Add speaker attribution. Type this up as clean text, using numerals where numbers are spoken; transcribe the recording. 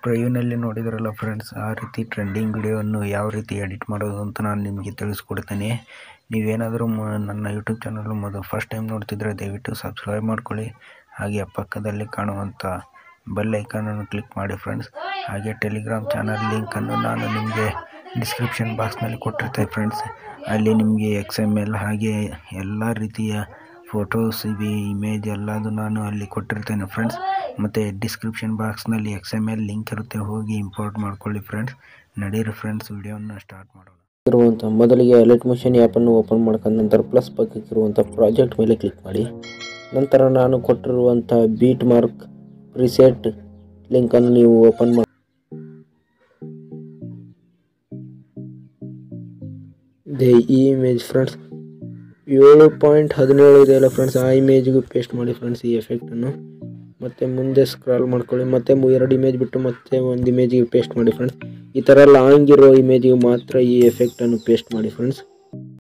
Speaker 1: ಪ್ರಿವ್ಯೂನಲ್ಲಿ ನೋಡಿದ್ರಲ್ಲ ಫ್ರೆಂಡ್ಸ್, ಆ ರೀತಿ ಟ್ರೆಂಡಿಂಗ್ ವಿಡಿಯೋವನ್ನು ಯಾವ ರೀತಿ ಎಡಿಟ್ ಮಾಡೋದು ಅಂತ ನಾನು ನಿಮಗೆ ತಿಳಿಸ್ಕೊಡ್ತೇನೆ. ನೀವೇನಾದರೂ ನನ್ನ ಯೂಟ್ಯೂಬ್ ಚಾನಲ್ ಫಸ್ಟ್ ಟೈಮ್ ನೋಡ್ತಿದ್ರೆ ದಯವಿಟ್ಟು ಸಬ್ಸ್ಕ್ರೈಬ್ ಮಾಡ್ಕೊಳ್ಳಿ. ಹಾಗೆ ಪಕ್ಕದಲ್ಲಿ ಕಾಣುವಂಥ ಬೆಲ್ ಐಕಾನನ್ನು ಕ್ಲಿಕ್ ಮಾಡಿ ಫ್ರೆಂಡ್ಸ್. ಹಾಗೆ ಟೆಲಿಗ್ರಾಮ್ ಚಾನಲ್ ಲಿಂಕನ್ನು ನಾನು ನಿಮಗೆ ಡಿಸ್ಕ್ರಿಪ್ಷನ್ ಬಾಕ್ಸ್ನಲ್ಲಿ ಕೊಟ್ಟಿರ್ತೇನೆ ಫ್ರೆಂಡ್ಸ್. ಅಲ್ಲಿ ನಿಮಗೆ XML ಹಾಗೆ ಎಲ್ಲ ರೀತಿಯ ಫೋಟೋಸ್ ಇಮೇಜ್ ಎಲ್ಲದು ನಾನು ಅಲ್ಲಿ ಕೊಟ್ಟಿರ್ತೇನೆ ಫ್ರೆಂಡ್ಸ್. ಮತ್ತು ಡಿಸ್ಕ್ರಿಪ್ಷನ್ ಬಾಕ್ಸ್ನಲ್ಲಿ XML ಲಿಂಕ್ ಇರುತ್ತೆ, ಹೋಗಿ ಇಂಪೋರ್ಟ್ ಮಾಡ್ಕೊಳ್ಳಿ ಫ್ರೆಂಡ್ಸ್. ನಡೀರಿ ಫ್ರೆಂಡ್ಸ್, ವಿಡಿಯೋನ ಸ್ಟಾರ್ಟ್ ಮಾಡೋಣ.
Speaker 2: ಮೊದಲಿಗೆ ಎಲೈಟ್ ಮೋಷನ್ ಆ್ಯಪನ್ನು ಓಪನ್ ಮಾಡ್ಕೊಂಡು ನಂತರ ಪ್ಲಸ್ ಪಕ್ಕಕ್ಕಿರುವಂಥ ಪ್ರಾಜೆಕ್ಟ್ ಮೇಲೆ ಕ್ಲಿಕ್ ಮಾಡಿ. ನಂತರ ನಾನು ಕೊಟ್ಟಿರುವಂಥ ಬೀಟ್ ಮಾರ್ಕ್ ಪ್ರಿಸೆಟ್ ಲಿಂಕನ್ನು ನೀವು ಓಪನ್ ಮಾಡಿ. ಈ ಇಮೇಜ್ ಫ್ರೆಂಡ್ಸ್ 7.17 ಇದೆಯಲ್ಲ ಫ್ರೆಂಡ್ಸ್, ಆ ಇಮೇಜ್ಗೂ ಪೇಸ್ಟ್ ಮಾಡಿ ಫ್ರೆಂಡ್ಸ್ ಈ ಎಫೆಕ್ಟನ್ನು. ಮತ್ತು ಮುಂದೆ ಸ್ಕ್ರಾಲ್ ಮಾಡ್ಕೊಳ್ಳಿ, ಮತ್ತೆ 2 ಇಮೇಜ್ ಬಿಟ್ಟು ಮತ್ತೆ ಒಂದು ಇಮೇಜಿಗೆ ಪೇಸ್ಟ್ ಮಾಡಿ ಫ್ರೆಂಡ್ಸ್. ಈ ಥರ ಲಾಂಗ್ ಇರೋ ಇಮೇಜಿಗೆ ಮಾತ್ರ ಈ ಎಫೆಕ್ಟನ್ನು ಪೇಸ್ಟ್ ಮಾಡಿ ಫ್ರೆಂಡ್ಸ್.